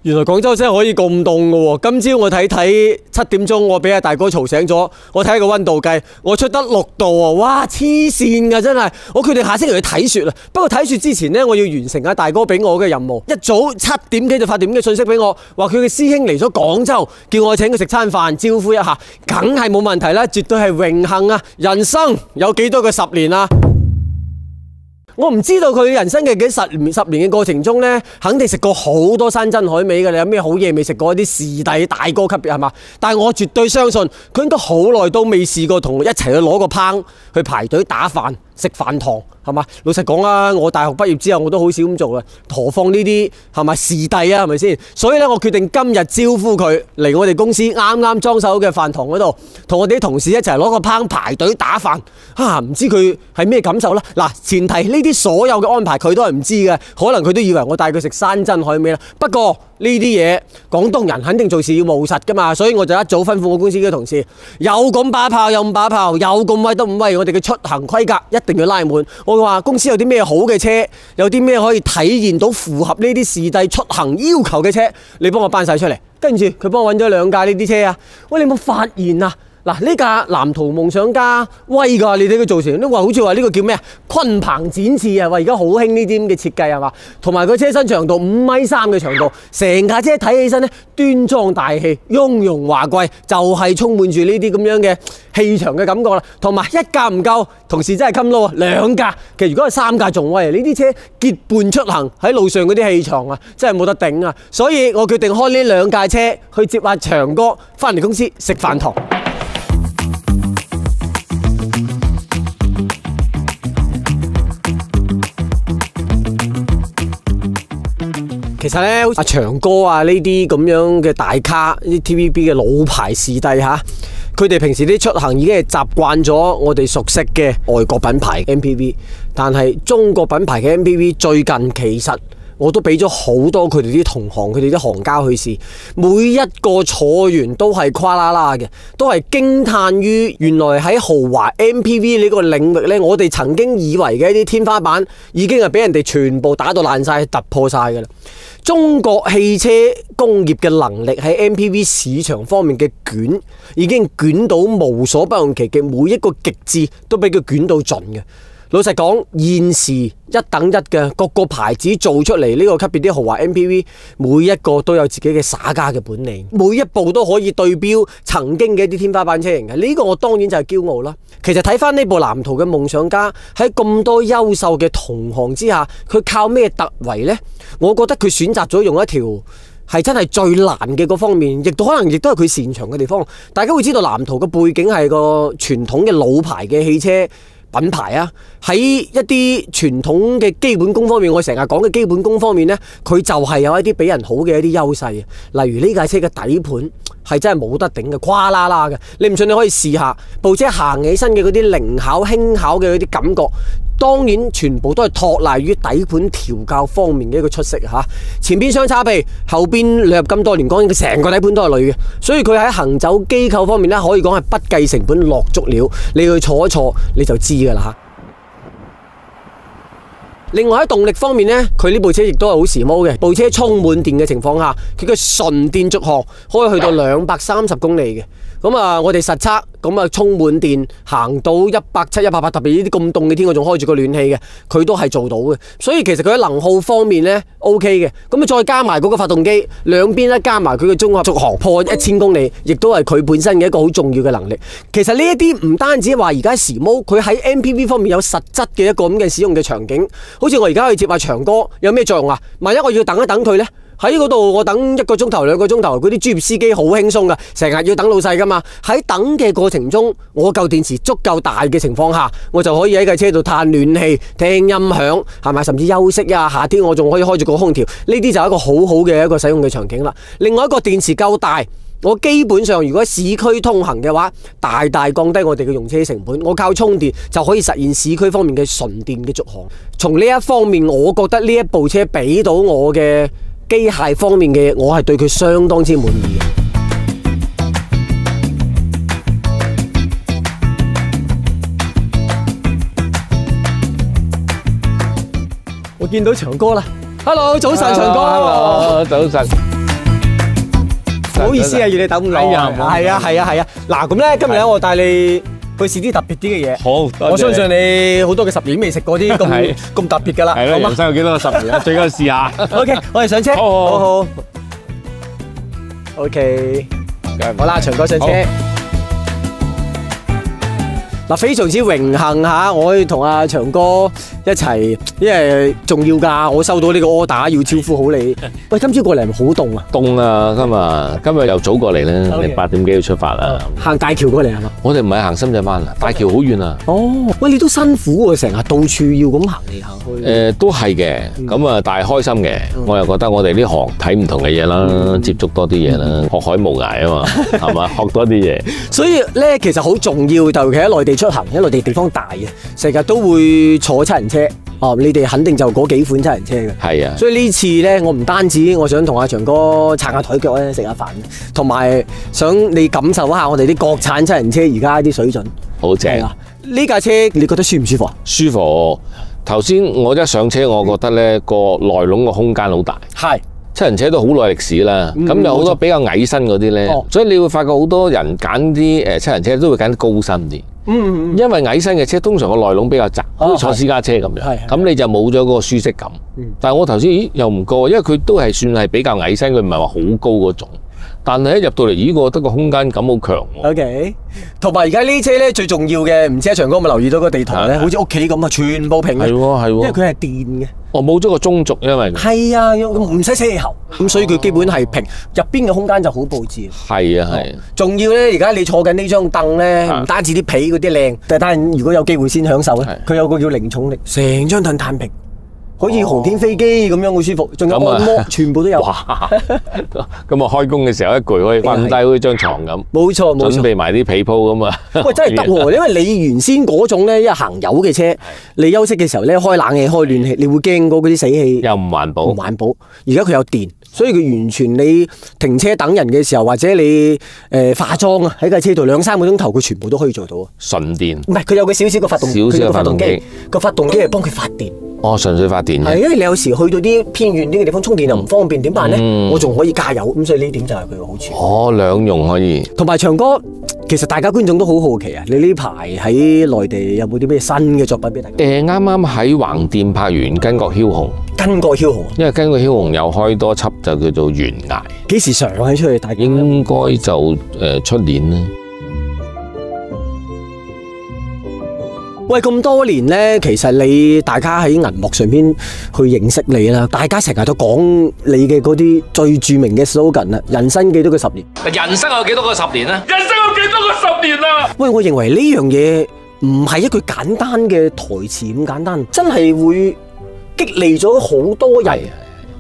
原來廣州真係可以咁凍㗎喎！今朝我睇7點鐘，我俾阿大哥嘈醒咗，我睇個溫度計，我出得6度啊！哇，黐線㗎真係！我決定下星期去睇雪啦。不過睇雪之前呢，我要完成阿大哥俾我嘅任務。一早7點幾就發短嘅信息俾我，話佢嘅師兄嚟咗廣州，叫我請佢食餐飯，招呼一下，梗係冇問題啦，絕對係榮幸啊！人生有幾多個10年啊？我唔知道佢人生嘅10年嘅過程中呢，肯定食過好多山珍海味㗎。你有咩好嘢未食過？啲師弟大哥級別係嘛？但係我絕對相信佢應該好耐都未試過同我一齊去攞個烹去排隊打飯食飯堂係嘛？老實講啊，我大學畢業之後我都好少咁做啦，何況呢啲係咪師弟啊？係咪先？所以咧，我決定今日招呼佢嚟我哋公司啱啱裝修嘅飯堂嗰度，同我哋啲同事一齊攞個烹排隊打飯。唔知佢係咩感受啦？嗱，前提呢啲所有嘅安排佢都係唔知嘅，可能佢都以為我帶佢食山珍海味啦。不過呢啲嘢廣東人肯定做事要務實㗎嘛，所以我就一早吩咐我公司嘅同事，有咁把炮有咁把炮，有咁威都唔威，我哋嘅出行規格一定要拉滿。我話公司有啲咩好嘅車，有啲咩可以體現到符合呢啲師弟出行要求嘅車，你幫我搬晒出嚟。跟住佢幫我揾咗2架呢啲車啊！喂，你有冇發現啊？嗱，呢架藍圖夢想家威㗎，你睇佢做成都話好似話呢個叫咩啊？鯤鵬展翅啊！話而家好興呢啲咁嘅設計係嘛？同埋佢車身長度5.3米嘅長度，成架車睇起身咧端莊大氣、雍容華貴，就係充滿住呢啲咁樣嘅氣場嘅感覺啦。同埋1架唔夠，同事真係襟撈啊！2架，其實如果係3架仲威啊！呢啲車結伴出行喺路上嗰啲氣場啊，真係冇得頂啊！所以我決定開呢2架車去接阿長哥翻嚟公司食飯堂。其實咧，阿長哥啊，呢啲咁樣嘅大咖，啲 TVB 嘅老牌師弟吓，佢哋平時啲出行已經係習慣咗我哋熟悉嘅外國品牌 MPV， 但係中國品牌嘅 MPV 最近其實我都俾咗好多佢哋啲同行，佢哋啲行家去試，每一個坐完都係跨啦啦嘅，都係驚嘆於原來喺豪華 MPV 呢個領域呢，我哋曾經以為嘅一啲天花板已經係俾人哋全部打到爛晒、突破晒㗎啦。中國汽車工業嘅能力喺 MPV 市場方面嘅捲，已經捲到無所不用其極，每一個極致都俾佢捲到盡嘅。老實講，現時一等一嘅各個牌子做出嚟呢個級別啲豪華 MPV， 每一個都有自己嘅耍家嘅本領，每一部都可以對標曾經嘅一啲天花板車型嘅。呢個我當然就係驕傲啦。其實睇翻呢部藍圖嘅夢想家喺咁多優秀嘅同行之下，佢靠咩突圍呢？我覺得佢選擇咗用一條係真係最難嘅嗰方面，亦都可能亦都係佢擅長嘅地方。大家會知道藍圖嘅背景係個傳統嘅老牌嘅汽車品牌啊，喺一啲傳統嘅基本功方面，我成日講嘅基本功方面呢，佢就係有一啲比人好嘅一啲優勢。例如呢架車嘅底盤係真係冇得頂嘅，跨啦啦嘅。你唔信你可以試下部車行起身嘅嗰啲靈巧輕巧嘅嗰啲感覺。當然全部都係托賴於底盤調校方面嘅一個出色嚇。前邊雙叉臂，後邊列入咁多年講，佢成個底盤都係鋁嘅，所以佢喺行走機構方面咧，可以講係不計成本落足料。你去坐一坐你就知㗎啦嚇。另外喺動力方面呢，佢呢部車亦都係好時髦嘅。部車充滿電嘅情況下，佢嘅純電續航可以去到230公里嘅。咁啊，我哋實測咁啊，充滿電行到170、180，特別呢啲咁凍嘅天，我仲開住個暖氣嘅，佢都係做到嘅。所以其實佢喺能耗方面呢 OK 嘅。咁啊，再加埋嗰個發動機，兩邊咧加埋佢嘅綜合續航破1000公里，亦都係佢本身嘅一個好重要嘅能力。其實呢一啲唔單止話而家時髦，佢喺 MPV 方面有實質嘅一個咁嘅使用嘅場景。好似我而家去接阿長哥，有咩作用啊？萬一我要等一等佢呢？喺嗰度我等1個鐘頭、2個鐘頭，嗰啲專業司機好輕鬆噶，成日要等老細噶嘛。喺等嘅過程中，我嚿電池足夠大嘅情況下，我就可以喺架車度嘆暖氣、聽音響，係咪？甚至休息啊，夏天我仲可以開住個空調，呢啲就係一個好好嘅一個使用嘅場景啦。另外一個電池夠大，我基本上如果市區通行嘅話，大大降低我哋嘅用車成本。我靠充電就可以實現市區方面嘅純電嘅續航。從呢一方面，我覺得呢一部車俾到我嘅機械方面嘅，我係對佢相當之滿意嘅。我見到長哥啦 ，Hello， 早晨，長哥。Hello， 早晨。唔好意思啊，要你等咁耐。係啊。嗱，咁咧今日咧我帶你去試啲特別啲嘅嘢。好，我相信你好多嘅10年未食過啲咁特別㗎啦。係咯，人生有幾多個10年啊？最緊要試下。OK， 我哋上車。好。OK， 好啦，祥哥上車。嗱，非常之榮幸嚇，我可以同阿祥哥一齊，因為重要㗎。我收到呢個 order 要招呼好你。喂，今朝過嚟係咪好凍啊？凍啊！今日又早過嚟啦，你8點幾要出發啦。行大橋過嚟係嘛？我哋唔係行深圳灣啊，大橋好遠啊。哦，喂，你都辛苦喎，成日到處要咁行嚟行去。都係嘅，咁啊，但係開心嘅。我又覺得我哋呢行睇唔同嘅嘢啦，接觸多啲嘢啦，學海無涯啊嘛，係嘛，學多啲嘢。所以咧，其實好重要，尤其喺內地出行，因為內地地方大嘅，成日都會坐7人車。哦，你哋肯定就嗰幾款7人車嘅。係啊。所以呢次咧，我唔單止我想同阿祥哥撐下台腳咧，食下飯，同埋想你感受一下我哋啲國產7人車而家啲水準。好正啊！呢架車你覺得舒唔舒服啊？舒服。頭先我一上車，我覺得咧個內籠個空間好大。係。7人車都好耐歷史啦，咁有好多比較矮身嗰啲咧，所以你會發覺好多人揀啲7人車都會揀啲高身啲。因為矮身嘅車通常個內籠比較窄，好似坐私家車咁樣，咁你就冇咗嗰個舒適感。但係我頭先又唔過，因為佢都係算係比較矮身，佢唔係話好高嗰種。但係一入到嚟，咦，我覺得個空間感好強喎。OK， 同埋而家呢車咧最重要嘅，唔知阿祥哥有冇留意到個地圖咧？好似屋企咁啊，全部平嘅。係喎，因為佢係電嘅。哦，冇咗個中軸，因為係啊，唔使車喉，咁所以佢基本係平，入邊嘅空間就好佈置。係啊，係。仲要咧，而家你坐緊呢張凳咧，唔單止啲皮嗰啲靚，但係如果有機會先享受咧，佢有個叫零重力，成張凳攤平。好似航天飛機咁樣好舒服，仲有按摩，全部都有。咁啊，開工嘅時候一攰可以瞓低好似張床咁。冇錯，冇錯。準備埋啲被鋪咁啊。喂，真係得喎，因為你原先嗰種咧，一行油嘅車，你休息嘅時候咧，開冷氣、開暖氣，你會驚嗰啲死氣。又唔環保。唔環保。而家佢有電，所以佢完全你停車等人嘅時候，或者你化妝啊，喺架車度2-3個鐘頭，佢全部都可以做到啊。純電。唔係，佢有個少少個發動機。少少個發動機。個發動機係幫佢發電。哦，純粹發電嘅。係，因為你有時去到啲偏遠啲嘅地方充電又唔方便，點辦咧？我仲可以加油，咁所以呢點就係佢嘅好處。哦，兩用可以。同埋祥哥，其實大家觀眾都好好奇啊！你呢排喺內地有冇啲咩新嘅作品俾大家？啱啱喺橫店拍完《巾幗梟雄》。巾幗梟雄。因為《巾幗梟雄》又開多輯，就叫做《懸崖》。幾時上喺出去？大家應該就出年啦。喂，咁多年咧，其實大家喺銀幕上邊去認識你啦，大家成日都講你嘅嗰啲最著名嘅 slogan 啦，人生幾多個10年？人生有幾多個10年啊？人生有幾多個10年啊？喂，我認為呢樣嘢唔係一句簡單嘅台詞咁簡單，真係會激勵咗好多人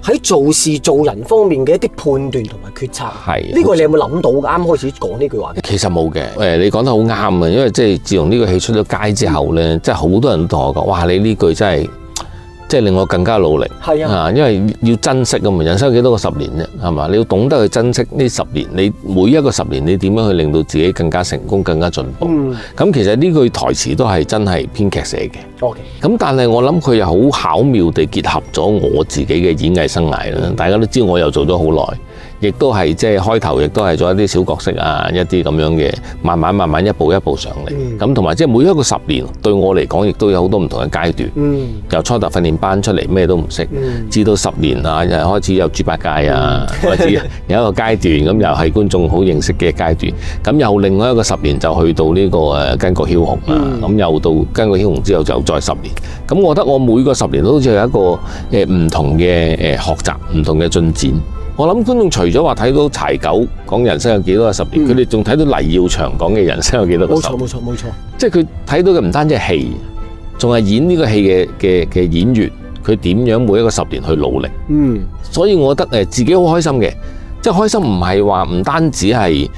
喺做事做人方面嘅一啲判斷同埋決策。係呢個你有冇諗到？啱開始講呢句話。其實冇嘅，你講得好啱啊！因為即係自從呢個戲出咗街之後咧，即係好多人都同我講：哇！你呢句真係即係令我更加努力。係啊，因為要珍惜啊嘛，人生有幾多個10年啫，係嘛？你要懂得去珍惜呢10年，你每一個10年，你點樣去令到自己更加成功、更加進步？咁其實呢句台詞都係真係編劇寫嘅。OK。咁但係我諗佢又好巧妙地結合咗我自己嘅演藝生涯啦。大家都知我又做咗好耐。亦都係即係開頭，亦都係做一啲小角色啊，一啲咁樣嘅，慢慢一步一步上嚟。咁同埋即係每一個10年對我嚟講，亦都有好多唔同嘅階段。由初頭訓練班出嚟咩都唔識，至到10年啊，又開始有豬八戒啊，開始有一個階段，咁又係觀眾好認識嘅階段。咁又另外一個10年就去到呢個巾幗梟雄啊，咁又到巾幗梟雄之後就再10年。咁我覺得我每個10年都好似有一個唔同嘅學習，唔同嘅進展。我諗觀眾除咗話睇到柴九講人生有幾多個10年，佢哋仲睇到黎耀祥講嘅人生有幾多個10年。冇錯。即係佢睇到嘅唔單止係戲，仲係演呢個戲嘅演員，佢點樣每一個10年去努力。所以我覺得自己好開心嘅。即係開心唔係話唔單止係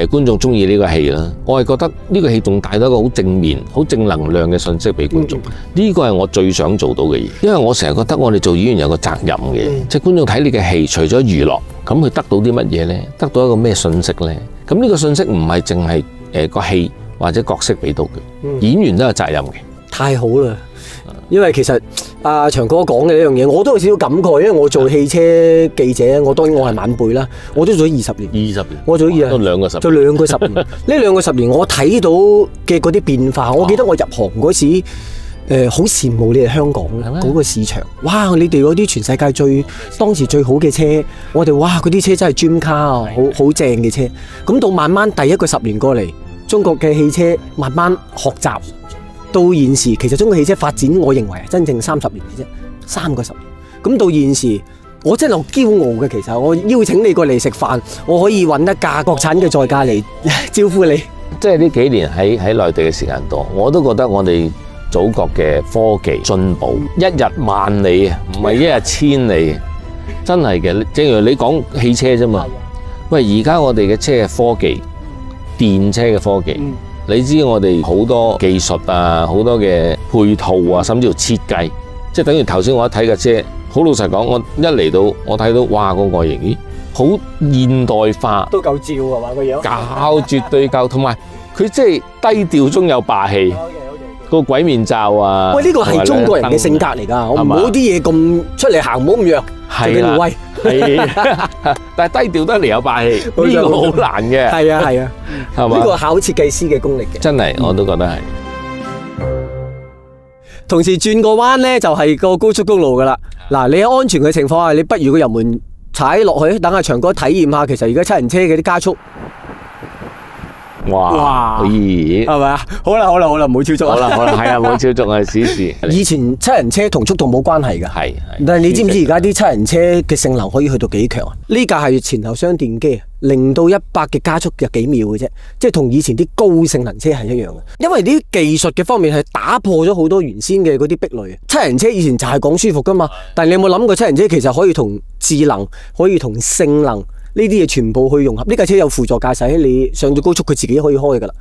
觀眾中意呢個戲啦，我係覺得呢個戲仲帶到一個好正面、好正能量嘅信息俾觀眾。呢個係我最想做到嘅嘢，因為我成日覺得我哋做演員有個責任嘅，即係觀眾睇你嘅戲，除咗娛樂，咁佢得到啲乜嘢呢？得到一個咩信息呢？咁呢個信息唔係淨係個戲或者角色俾到嘅，演員都有責任嘅。太好啦！因為其實阿長哥講嘅呢樣嘢，我都有少少感慨，因為我做汽車記者，當然我係晚輩啦，我都做咗20年。20年，我做咗都2個10年，做2個10年。呢2個10年，我睇到嘅嗰啲變化，我記得我入行嗰時。好羨慕你哋香港嗰個市場，哇！你哋嗰啲全世界當時最好嘅車，我哋哇嗰啲車真係 dream car 啊，好正嘅車。咁到慢慢第1個10年過嚟，中國嘅汽車慢慢學習，到現時其實中國汽車發展，我認為係真正30年嘅啫，3個10年。咁到現時，我真係好驕傲嘅。其實我邀請你過嚟食飯，我可以揾一架國產嘅座駕嚟招呼你。即係呢幾年喺內地嘅時間多，我都覺得我哋祖國嘅科技進步一日萬里啊，唔係一日千里，真係嘅。正如你講汽車啫嘛，喂，而家我哋嘅車嘅科技，電車嘅科技，你知我哋好多技術啊，好多嘅配套啊，甚至乎設計，即係等於頭先我一睇嘅車，好老實講，我一嚟到我睇到，哇，個外形咦，好現代化，都夠照係嘛個樣，夠絕對夠，同埋佢即係低調中有霸氣。個鬼面罩啊！喂，呢個係中國人嘅性格嚟㗎，我唔好啲嘢咁出嚟行，唔好咁弱，做幾威。係，但係低調得嚟有霸氣，呢個好難嘅。係啊，係嘛？呢個考設計師嘅功力嘅。真係，我都覺得係。同時轉個彎咧，就係個高速公路㗎啦。嗱，你喺安全嘅情況下，你不如個油門踩落去，等阿長哥體驗下，其實而家7人車嘅啲加速。哇！咦，係咪啊？好啦，唔好超速。好啦，係啊，唔好超速啊，試試。以前7人車同速度冇關係㗎，係。但係你知唔知而家啲7人車嘅性能可以去到幾強啊？呢架係前後雙電機，0到100嘅加速有幾秒嘅啫，即係同以前啲高性能車係一樣嘅。因為啲技術嘅方面係打破咗好多原先嘅嗰啲壁壘。7人車以前就係講舒服㗎嘛，但係你有冇諗過7人車其實可以同智能，可以同性能？呢啲嘢全部去融合，呢架車有輔助駕駛，你上到高速佢自己可以開噶啦。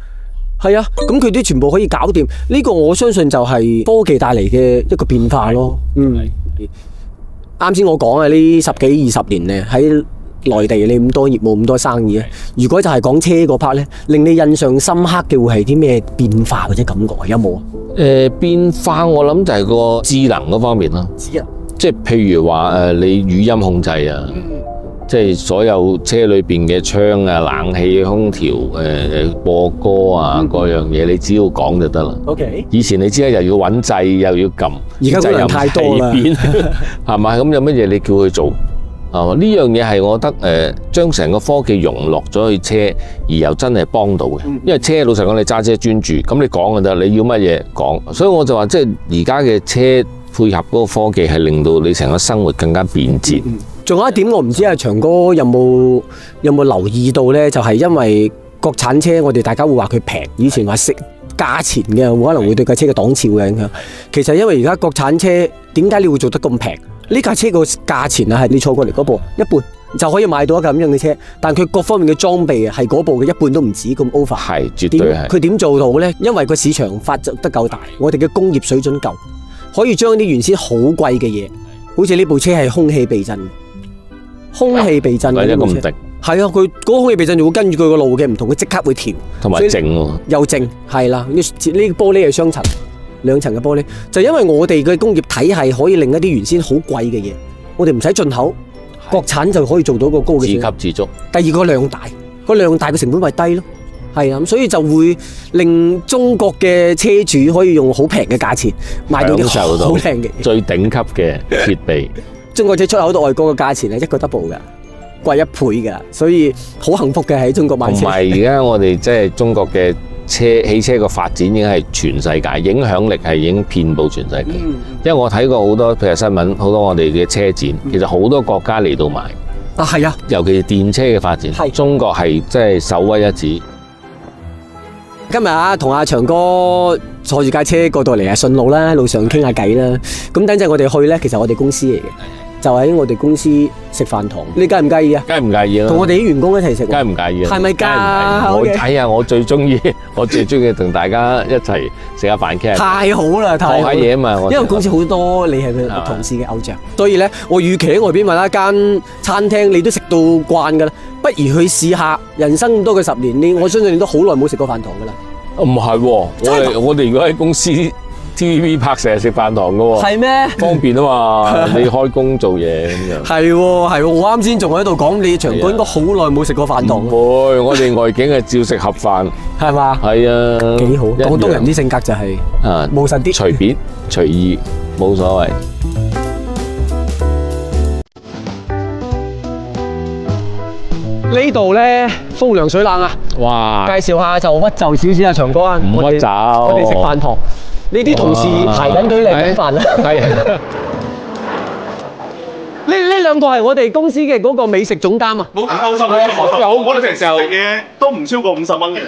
係啊，咁佢啲全部可以搞掂。呢個我相信就係科技帶嚟嘅一個變化咯。啱先我講啊，呢10幾20年咧喺內地你咁多業務咁多生意啊，如果就係講車嗰 part 咧，令你印象深刻嘅會係啲咩變化或者感覺有冇啊？變化我諗就係個智能嗰方面咯。智能，即係譬如話你語音控制啊。即係所有車裏邊嘅窗啊、冷氣、空調、播歌啊各樣嘢，你只要講就得啦。OK。以前你知啦，又要揾掣，又要撳，而家功能太多啦，係咪？咁有乜嘢你叫佢做？係嘛？呢樣嘢係我覺得將成個科技融落咗去車，而又真係幫到嘅。因為車老實講，你揸車專注，咁你講就得，你要乜嘢講。所以我就話，即係而家嘅車配合嗰個科技係令到你成個生活更加便捷。仲有一點我唔知阿長哥有冇留意到呢？就係因為國產車，我哋大家會話佢平，以前話食價錢嘅，可能會對架車嘅檔次會影響。其實因為而家國產車點解你會做得咁平？呢架車個價錢啊，係你坐過嚟嗰部一半就可以買到一架咁樣嘅車，但佢各方面嘅裝備係嗰部嘅一半都唔止咁 over。係，絕對係。佢點做到呢？因為個市場發展得夠大，我哋嘅工業水準夠，可以將啲原先好貴嘅嘢，好似呢部車係空氣避震。空氣避震嘅咁靜，係啊，佢嗰個空氣避震就會跟住佢個路嘅唔同，佢即刻會調，同埋靜喎，又靜，係啦。呢玻璃係雙層，2層嘅玻璃，就因為我哋嘅工業體系可以令一啲原先好貴嘅嘢，我哋唔使進口，國產就可以做到個高嘅自給自足。第二個量大，個量大嘅成本咪低咯，係啊，咁所以就會令中國嘅車主可以用好平嘅價錢買到啲好靚嘅最頂級嘅設備。中國車出口到外國嘅價錢係1個 double 㗎，貴1倍㗎，所以好幸福嘅喺中國買車。同埋而家我哋即係中國嘅汽車個發展已經係全世界，影響力係已經遍佈全世界。因為我睇過好多譬如新聞，好多我哋嘅車展，其實好多國家嚟到買。啊，係啊，尤其是電車嘅發展，中國係即係首屈一指。今日啊，同阿長哥坐住架車過到嚟啊，順路啦，路上傾下偈啦。咁等陣我哋去咧，其實我哋公司嚟嘅。就喺我哋公司食飯堂，你介唔介意啊？梗係唔介意啦，同我哋啲員工一齊食，梗係唔介意啦。係咪㗎？哎呀，我最中意同大家一齊食下飯傾。太好啦，太好啦！學下嘢啊嘛，因為公司好多你係佢同事嘅偶像，所以咧，我預期喺外邊揾一間餐廳，你都食到慣㗎啦。不如去試下，人生咁多嘅10年，我相信你都好耐冇食過飯堂㗎啦。唔係喎，我哋如果喺公司 TVB 拍成日食飯堂噶喎，係咩？方便啊嘛，你開工做嘢咁樣。係喎係喎，我啱先仲喺度講你長哥應該好耐冇食過飯堂唔會，我哋外景係照食盒飯，係嘛？係啊，幾好，一樣廣東人啲性格就係啊務實啲，隨便隨意冇所謂。呢度咧風涼水冷啊！哇！介紹下就屈就少少啊，長哥啊，唔屈就我哋食飯堂，呢啲同事排緊隊嚟等飯啦。係呢兩個係我哋公司嘅嗰個美食總監啊。冇咁心有我哋平時食嘢都唔超過50蚊嘅，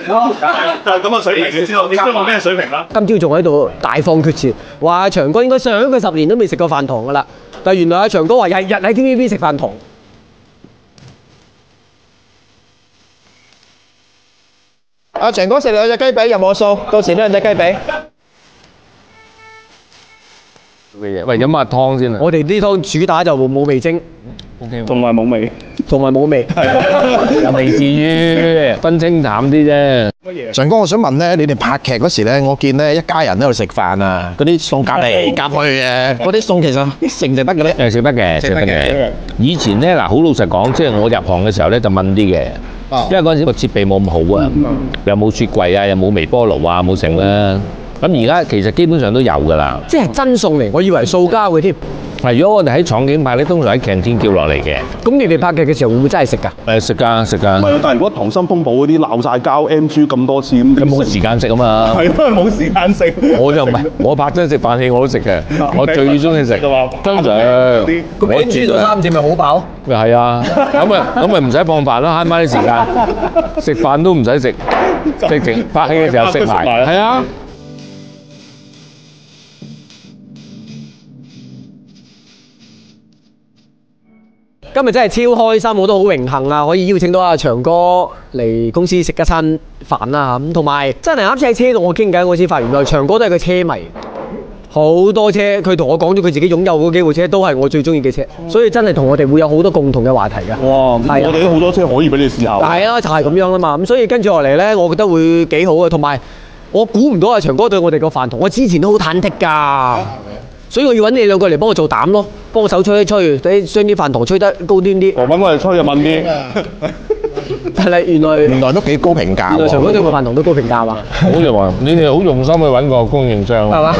就係咁嘅水平，你知道我咩水平啦？今朝仲喺度大放厥詞，話阿長哥應該上一個10年都未食過飯堂噶啦，但原來阿長哥話日日喺 TVB 食飯堂。阿長哥食2隻雞髀入我數，到時2隻雞髀。嘅嘢，喂，飲下湯先啊！我哋啲湯主打就冇味精，同埋冇味，同埋冇味，又未至於分清淡啲啫。長哥，我想問咧，你哋拍劇嗰時咧，我見咧一家人喺度食飯啊，嗰啲餸夾嚟夾去嘅，嗰啲餸其實食唔食得嘅咧？誒食得嘅，食得嘅。以前咧嗱，好老實講，即係我入行嘅時候咧就問啲嘅，因為嗰陣時個設備冇咁好啊，又冇雪櫃啊，又冇微波爐啊，冇成啦。咁而家其實基本上都有㗎啦。即係真餸嚟，我以為塑膠嘅添。係，如果我哋喺廠景拍咧，通常喺 canteen 叫落嚟嘅。咁你哋拍劇嘅時候會唔會真係食㗎？誒食㗎食㗎。唔係，但係如果《溏心風暴》嗰啲鬧晒交 NG 咁多次咁，佢冇時間食啊嘛。係因為冇時間食。我就唔係，我拍真食飯戲我都食嘅，我最中意食。真常。咁 NG 到3次咪好飽？咪係啊，咁咪唔使放飯啦，慳翻啲時間。食飯都唔使食，直情拍戲嘅時候食埋。係啊。今日真係超開心，我都好榮幸啊！可以邀請到阿長哥嚟公司食一餐飯啦咁，同埋真係啱先喺車度我傾偈，我先發現原來長哥都係個車迷，好多車佢同我講咗佢自己擁有嗰幾部車都係我最中意嘅車，所以真係同我哋會有好多共同嘅話題㗎。哇！我哋都好多車可以俾你試下。係啊，就係咁樣啦嘛。咁所以跟住落嚟咧，我覺得會幾好嘅，同埋我估唔到阿長哥對我哋個飯堂，我之前都好忐忑㗎。所以我要揾你兩個嚟幫我做膽咯，幫我手吹一吹，將啲飯堂吹得高端啲。我揾我哋吹就問啲。但係原來都幾高評價原來長哥對個飯堂都高評價嘛。好就話你哋好用心去揾個供應商，係嘛？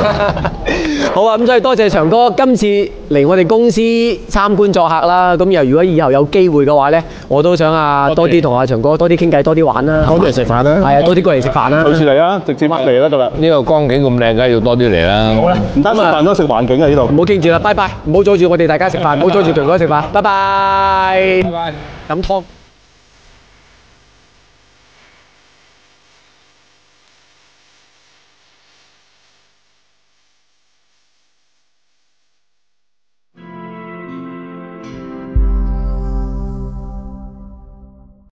好啊，咁所以多謝長哥今次嚟我哋公司參觀作客啦。咁又如果以後有機會嘅話咧，我都想多啲同阿長哥多啲傾偈，多啲玩啦。多啲嚟食飯啦。係啊，多啲過嚟食飯啦。隨時嚟啊，直接嚟得㗎啦。呢個光景咁靚，梗係要多啲嚟啦。好啦，唔單食飯都食環境啊呢度。唔好傾住啦，拜拜，唔好阻住我哋大家食飯，唔好阻住強哥食飯，拜拜。拜拜。飲湯。